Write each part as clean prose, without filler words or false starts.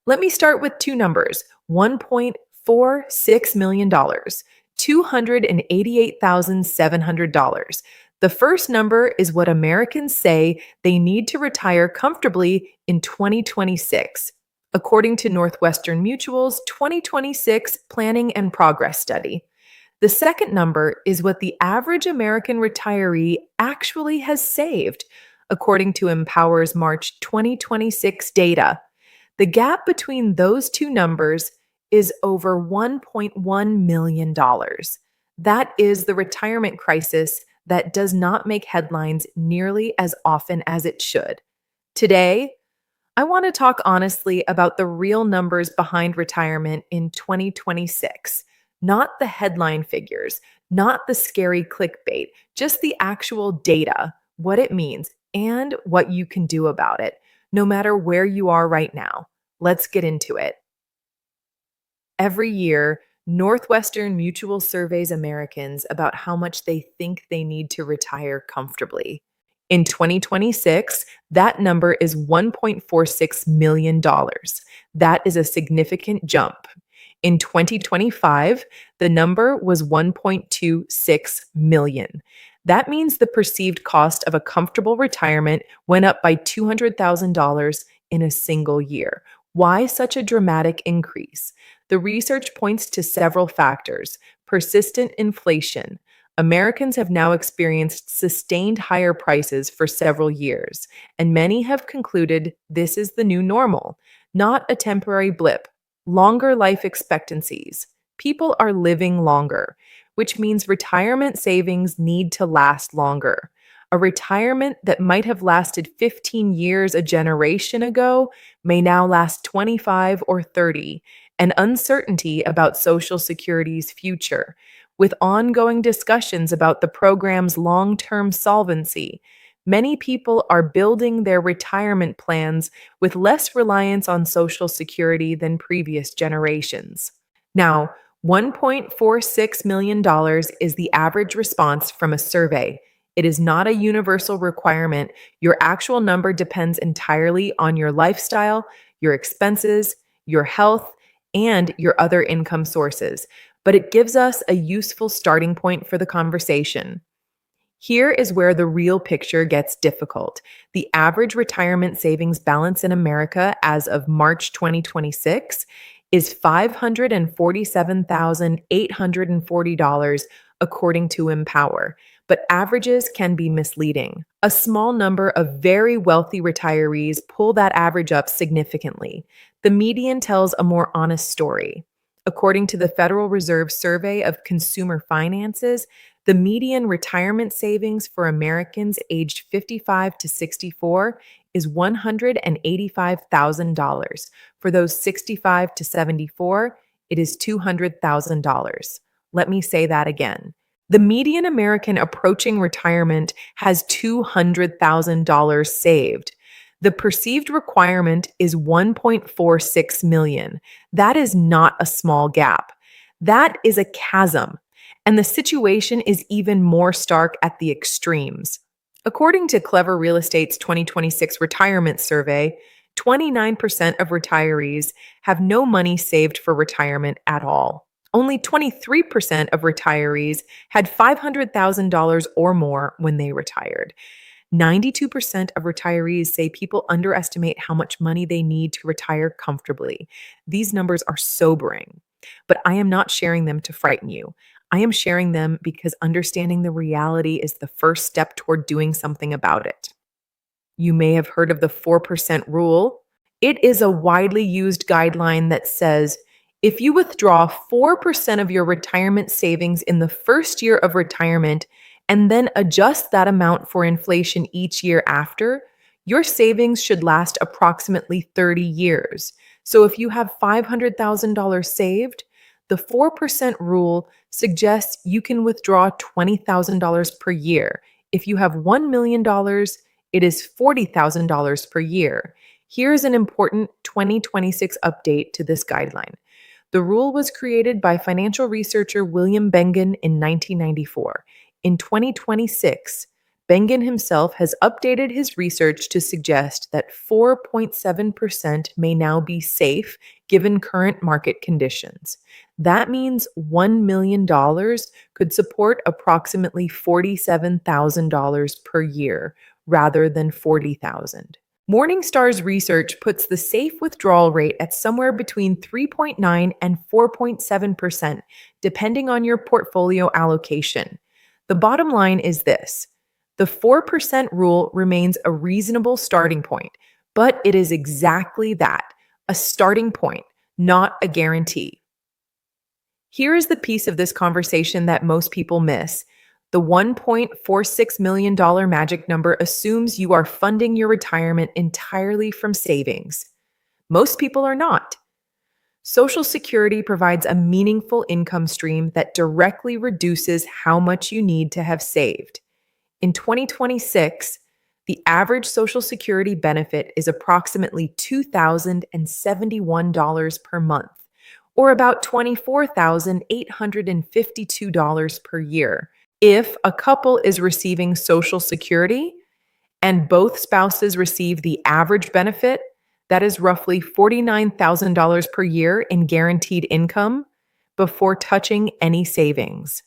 Let me start with two numbers: $1.46 million, $288,700. The first number is what Americans say they need to retire comfortably in 2026, according to Northwestern Mutual's 2026 Planning and Progress Study. The second number is what the average American retiree actually has saved, according to Empower's March 2026 data. The gap between those two numbers is over $1.1 million. That is the retirement crisis that does not make headlines nearly as often as it should. Today, I want to talk honestly about the real numbers behind retirement in 2026, not the headline figures, not the scary clickbait, just the actual data, what it means, and what you can do about it, no matter where you are right now. Let's get into it. Every year, Northwestern Mutual surveys Americans about how much they think they need to retire comfortably. In 2026, that number is $1.46 million. That is a significant jump. In 2025, the number was 1.26 million. That means the perceived cost of a comfortable retirement went up by $200,000 in a single year. Why such a dramatic increase? The research points to several factors. Persistent inflation. Americans have now experienced sustained higher prices for several years, and many have concluded this is the new normal, not a temporary blip. Longer life expectancies. People are living longer, which means retirement savings need to last longer. A retirement that might have lasted 15 years a generation ago may now last 25 or 30, and uncertainty about Social Security's future, with ongoing discussions about the program's long-term solvency. Many people are building their retirement plans with less reliance on Social Security than previous generations. Now, $1.46 million is the average response from a survey. It is not a universal requirement. Your actual number depends entirely on your lifestyle, your expenses, your health, and your other income sources. But it gives us a useful starting point for the conversation. Here is where the real picture gets difficult. The average retirement savings balance in America as of March 2026 is $547,840, according to Empower. But averages can be misleading. A small number of very wealthy retirees pull that average up significantly. The median tells a more honest story. According to the Federal Reserve Survey of Consumer Finances, the median retirement savings for Americans aged 55 to 64 is $185,000. For those 65 to 74, it is $200,000. Let me say that again. The median American approaching retirement has $200,000 saved. The perceived requirement is 1.46 million. That is not a small gap. That is a chasm. And the situation is even more stark at the extremes. According to Clever Real Estate's 2026 retirement survey, 29% of retirees have no money saved for retirement at all. Only 23% of retirees had $500,000 or more when they retired. 92% of retirees say people underestimate how much money they need to retire comfortably. These numbers are sobering, but I am not sharing them to frighten you. I am sharing them because understanding the reality is the first step toward doing something about it. You may have heard of the 4% rule. It is a widely used guideline that says if you withdraw 4% of your retirement savings in the first year of retirement and then adjust that amount for inflation each year after, your savings should last approximately 30 years. So if you have $500,000 saved, the 4% rule suggests you can withdraw $20,000 per year. If you have $1 million, it is $40,000 per year. Here's an important 2026 update to this guideline. The rule was created by financial researcher William Bengen in 1994. In 2026, Bengen himself has updated his research to suggest that 4.7% may now be safe given current market conditions. That means $1 million could support approximately $47,000 per year rather than $40,000. Morningstar's research puts the safe withdrawal rate at somewhere between 3.9 and 4.7%, depending on your portfolio allocation. The bottom line is this: the 4% rule remains a reasonable starting point, but it is exactly that, a starting point, not a guarantee. Here is the piece of this conversation that most people miss. The $1.46 million magic number assumes you are funding your retirement entirely from savings. Most people are not. Social Security provides a meaningful income stream that directly reduces how much you need to have saved. In 2026, the average Social Security benefit is approximately $2,071 per month, or about $24,852 per year. If a couple is receiving Social Security and both spouses receive the average benefit, that is roughly $49,000 per year in guaranteed income before touching any savings.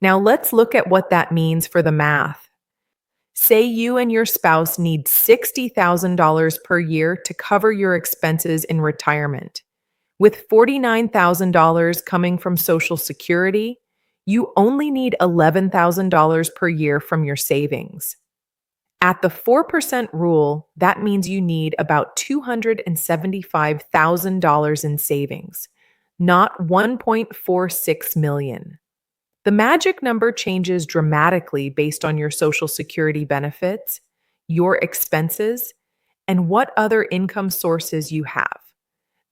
Now let's look at what that means for the math. Say you and your spouse need $60,000 per year to cover your expenses in retirement. With $49,000 coming from Social Security, you only need $11,000 per year from your savings. At the 4% rule, that means you need about $275,000 in savings, not $1.46 million. The magic number changes dramatically based on your Social Security benefits, your expenses, and what other income sources you have.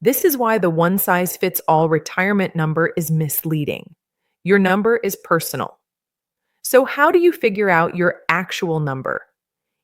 This is why the one-size-fits-all retirement number is misleading. Your number is personal. So how do you figure out your actual number?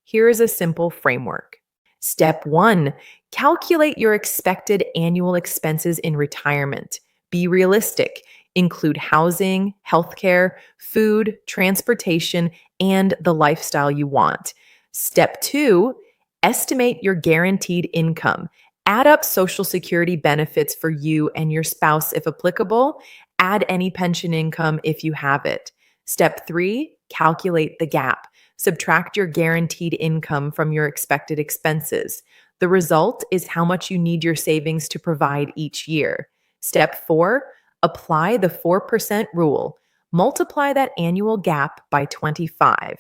Here is a simple framework. Step 1, calculate your expected annual expenses in retirement. Be realistic. Include housing, healthcare, food, transportation, and the lifestyle you want. Step 2, estimate your guaranteed income. Add up Social Security benefits for you and your spouse if applicable. Add any pension income if you have it. Step 3, calculate the gap. Subtract your guaranteed income from your expected expenses. The result is how much you need your savings to provide each year. Step 4, apply the 4% rule. Multiply that annual gap by 25.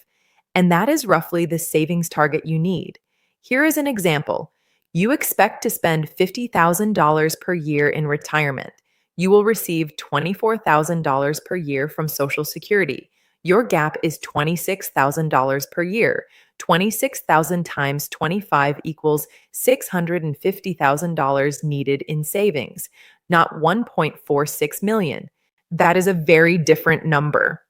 And that is roughly the savings target you need. Here is an example. You expect to spend $50,000 per year in retirement. You will receive $24,000 per year from Social Security. Your gap is $26,000 per year. 26,000 times 25 equals $650,000 needed in savings, not $1.46 million. That is a very different number.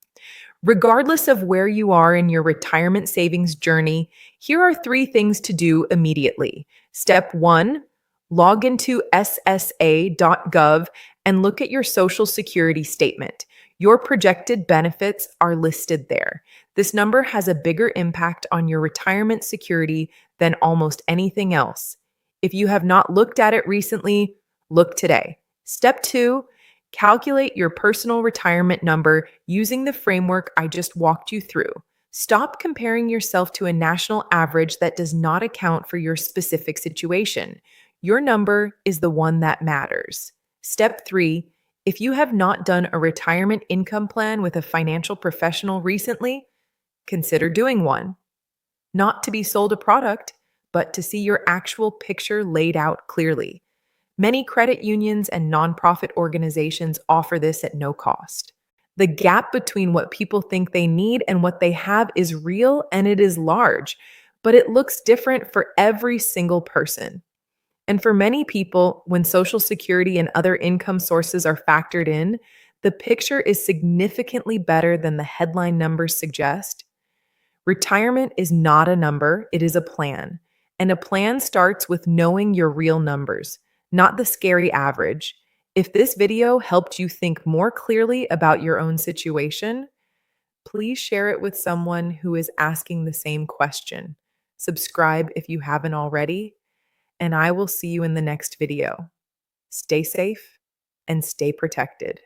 Regardless of where you are in your retirement savings journey, here are 3 things to do immediately. Step 1, log into ssa.gov and look at your Social Security statement. Your projected benefits are listed there. This number has a bigger impact on your retirement security than almost anything else. If you have not looked at it recently, look today. Step 2, calculate your personal retirement number using the framework I just walked you through. Stop comparing yourself to a national average that does not account for your specific situation. Your number is the one that matters. Step 3, if you have not done a retirement income plan with a financial professional recently, consider doing one. Not to be sold a product, but to see your actual picture laid out clearly. Many credit unions and nonprofit organizations offer this at no cost. The gap between what people think they need and what they have is real and it is large, but it looks different for every single person. And for many people, when Social Security and other income sources are factored in, the picture is significantly better than the headline numbers suggest. Retirement is not a number, it is a plan. And a plan starts with knowing your real numbers, not the scary average. If this video helped you think more clearly about your own situation, please share it with someone who is asking the same question. Subscribe if you haven't already, and I will see you in the next video. Stay safe and stay protected.